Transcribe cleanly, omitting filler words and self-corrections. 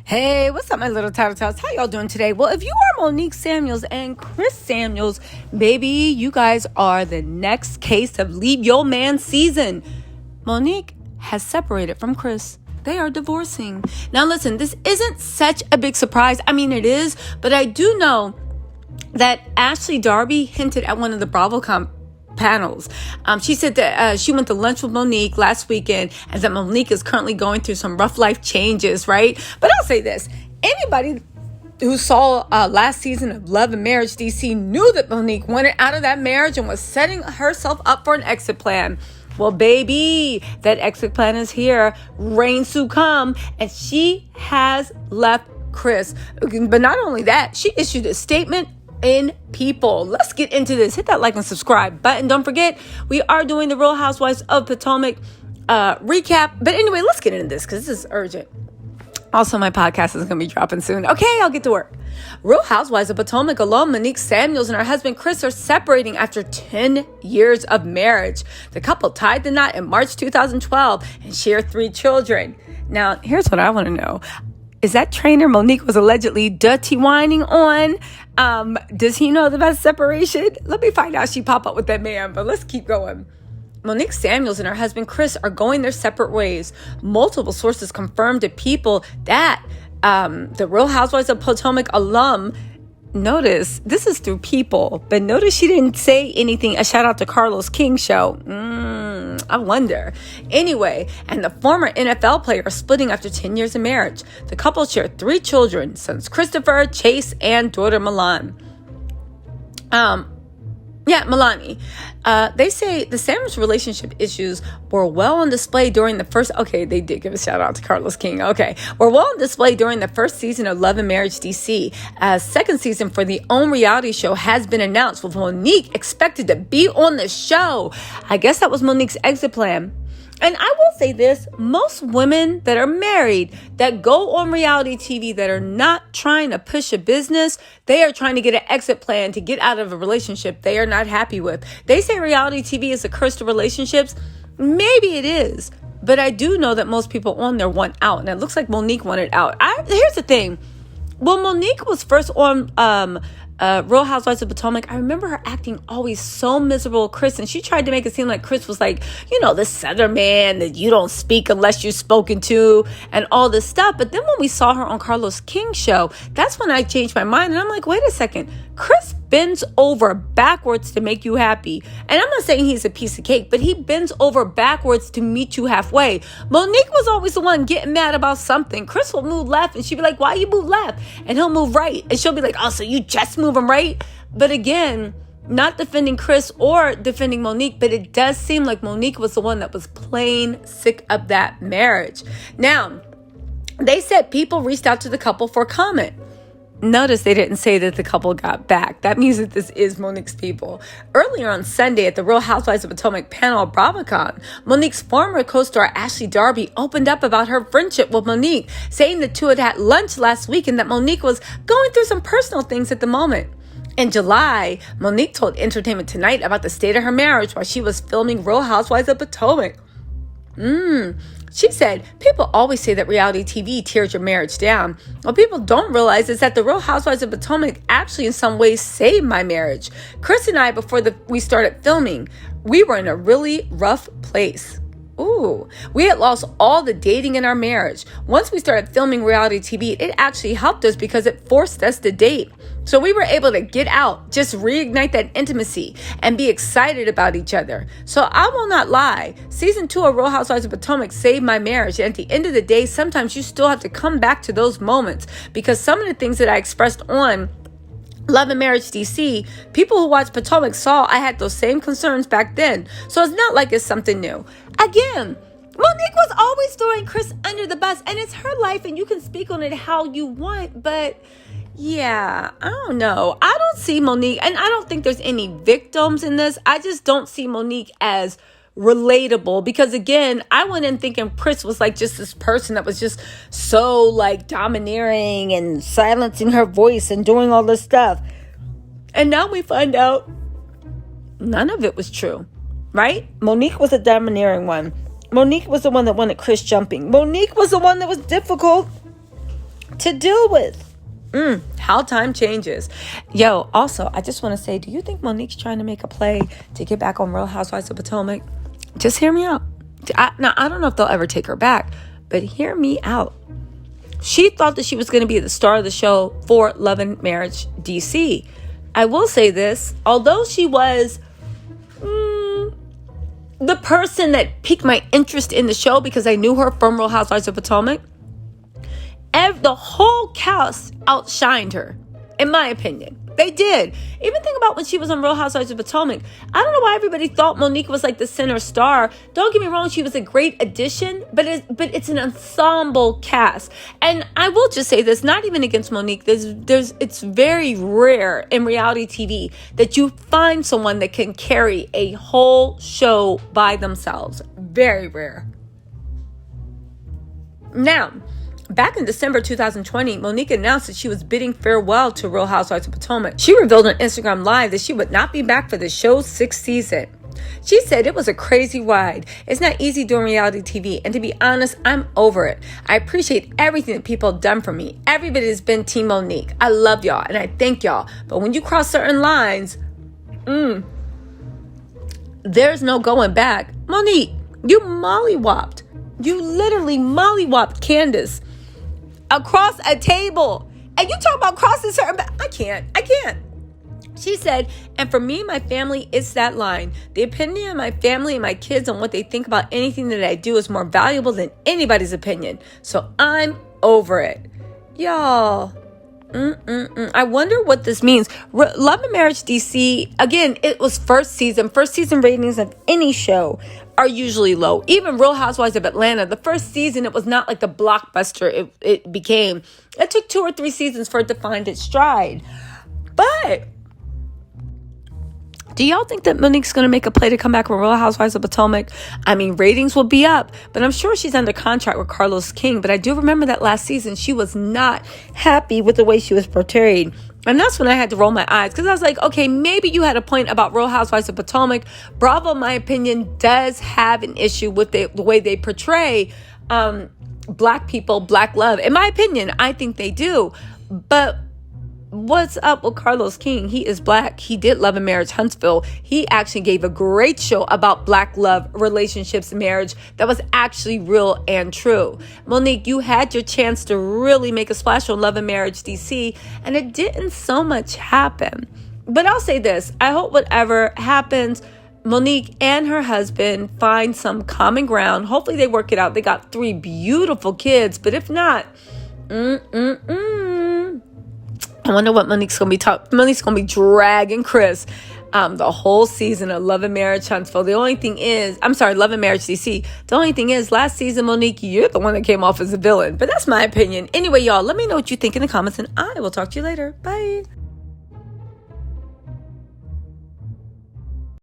Hey, what's up, my little title tots? How y'all doing today? Well, if you are Monique Samuels and Chris Samuels, baby, you guys are the next case of Leave Your Man season. Monique has separated from Chris. They are divorcing. Now, listen, this isn't such a big surprise. I mean, it is, but I do know that Ashley Darby hinted at one of the BravoCon panels. She said that she went to lunch with Monique last weekend and that Monique is currently going through some rough life changes, right? But I'll say this. Anybody who saw last season of Love and Marriage DC knew that Monique wanted out of that marriage and was setting herself up for an exit plan. Well, baby, that exit plan is here. Reign to come. And she has left Chris. But not only that, she issued a statement in People. Let's get into this. Hit that like and subscribe button. Don't forget, we are doing the Real Housewives of Potomac recap. But anyway, let's get into this because this is urgent. Also, my podcast is going to be dropping soon. Okay, I'll get to work. Real Housewives of Potomac alum Monique Samuels and her husband Chris are separating after 10 years of marriage. The couple tied the knot in March 2012 and share 3 children. Now, here's what I want to know. Is that trainer Monique was allegedly dirty whining on? Does he know about separation? Let me find out she pop up with that man, but let's keep going. Monique Samuels and her husband Chris are going their separate ways. Multiple sources confirmed to People that the Real Housewives of Potomac alum, notice, this is through People, but notice she didn't say anything, a shout out to Carlos King show. I wonder. Anyway, and the former NFL player are splitting after 10 years of marriage. The couple share 3 children, sons Christopher, Chase, and daughter Milan. Milani. They say the Samuels relationship issues were well on display during the first... Okay, they did give a shout out to Carlos King. Okay. Were well on display during the first season of Love and Marriage DC. Second season for the OWN reality show has been announced, with Monique expected to be on the show. I guess that was Monique's exit plan. And I will say this, most women that are married, that go on reality TV, that are not trying to push a business, they are trying to get an exit plan to get out of a relationship they are not happy with. They say reality TV is a curse to relationships. Maybe it is. But I do know that most people on there want out. And it looks like Monique wanted out. Here's the thing. When Monique was first on Real Housewives of Potomac, I remember her acting always so miserable with Chris, and she tried to make it seem like Chris was like, the Southern man that you don't speak unless you're spoken to and all this stuff. But then when we saw her on Carlos King's show, that's when I changed my mind, and I'm like, wait a second, Chris bends over backwards to make you happy. And I'm not saying he's a piece of cake, but he bends over backwards to meet you halfway. Monique was always the one getting mad about something. Chris will move left and she'd be like, why you move left? And he'll move right. And she'll be like, oh, so you just moving right? But again, not defending Chris or defending Monique, but it does seem like Monique was the one that was plain sick of that marriage. Now, they said People reached out to the couple for comment. Notice they didn't say that the couple got back. That means that this is Monique's people. Earlier on Sunday at the Real Housewives of Potomac panel at BravoCon, Monique's former co-star Ashley Darby opened up about her friendship with Monique, saying the two had had lunch last week and that Monique was going through some personal things at the moment. In July, Monique told Entertainment Tonight about the state of her marriage while she was filming Real Housewives of Potomac. She said, people always say that reality TV tears your marriage down. What people don't realize is that the Real Housewives of Potomac actually in some ways saved my marriage. Chris and I, before we started filming, we were in a really rough place. We had lost all the dating in our marriage. Once we started filming reality TV, it actually helped us because it forced us to date. So we were able to get out, just reignite that intimacy and be excited about each other. So I will not lie. Season 2 of Real Housewives of Potomac saved my marriage. And at the end of the day, sometimes you still have to come back to those moments because some of the things that I expressed on Love and Marriage DC, people who watch Potomac saw I had those same concerns back then. So it's not like it's something new. Again, Monique was always throwing Chris under the bus, and it's her life and you can speak on it how you want, but yeah, I don't know. I don't see Monique, and I don't think there's any victims in this. I just don't see Monique as relatable because, again, I went in thinking Chris was like just this person that was just so like domineering and silencing her voice and doing all this stuff. And now we find out none of it was true, right? Monique was a domineering one. Monique was the one that wanted Chris jumping. Monique was the one that was difficult. to deal with. How time changes. Yo, also, I just want to say, do you think Monique's trying to make a play to get back on Real Housewives of Potomac? Just hear me out. Now, I don't know if they'll ever take her back, but hear me out. She thought that she was going to be the star of the show for Love and Marriage DC. I will say this, although she was the person that piqued my interest in the show because I knew her from Real Housewives of Potomac, the whole cast outshined her, in my opinion. They did. Even think about when she was on Real Housewives of Potomac. I don't know why everybody thought Monique was like the center star. Don't get me wrong, she was a great addition, but it's an ensemble cast. And I will just say this, not even against Monique, it's very rare in reality TV that you find someone that can carry a whole show by themselves. Very rare. Now, back in December 2020, Monique announced that she was bidding farewell to Real Housewives of Potomac. She revealed on Instagram Live that she would not be back for the show's 6th season. She said, "It was a crazy ride. It's not easy doing reality TV. And to be honest, I'm over it. I appreciate everything that people have done for me. Everybody has been Team Monique. I love y'all and I thank y'all. But when you cross certain lines, there's no going back. Monique, you mollywopped. You literally mollywopped Candace across a table. And you talk about crossing certain... I can't. She said, and for me and my family, it's that line. The opinion of my family and my kids on what they think about anything that I do is more valuable than anybody's opinion. So I'm over it." Y'all. I wonder what this means. Love and Marriage DC, again, it was first season. First season ratings of any show are usually low. Even Real Housewives of Atlanta, the first season, it was not like the blockbuster it became. It took 2 or 3 seasons for it to find its stride. But do y'all think that Monique's going to make a play to come back with Real Housewives of Potomac? I mean, ratings will be up, but I'm sure she's under contract with Carlos King. But I do remember that last season, she was not happy with the way she was portrayed. And that's when I had to roll my eyes, because I was like, okay, maybe you had a point about Real Housewives of Potomac. Bravo, in my opinion, does have an issue with the way they portray Black people, Black love. In my opinion, I think they do. But what's up with Carlos King? He is Black. He did Love and Marriage Huntsville. He actually gave a great show about Black love, relationships, and marriage that was actually real and true. Monique, you had your chance to really make a splash on Love and Marriage DC, and it didn't so much happen. But I'll say this. I hope whatever happens, Monique and her husband find some common ground. Hopefully they work it out. They got 3 beautiful kids, but if not, I wonder what Monique's going to be talking. Monique's going to be dragging Chris the whole season of Love and Marriage Huntsville. Love and Marriage DC. The only thing is, last season, Monique, you're the one that came off as a villain. But that's my opinion. Anyway, y'all, let me know what you think in the comments, and I will talk to you later. Bye.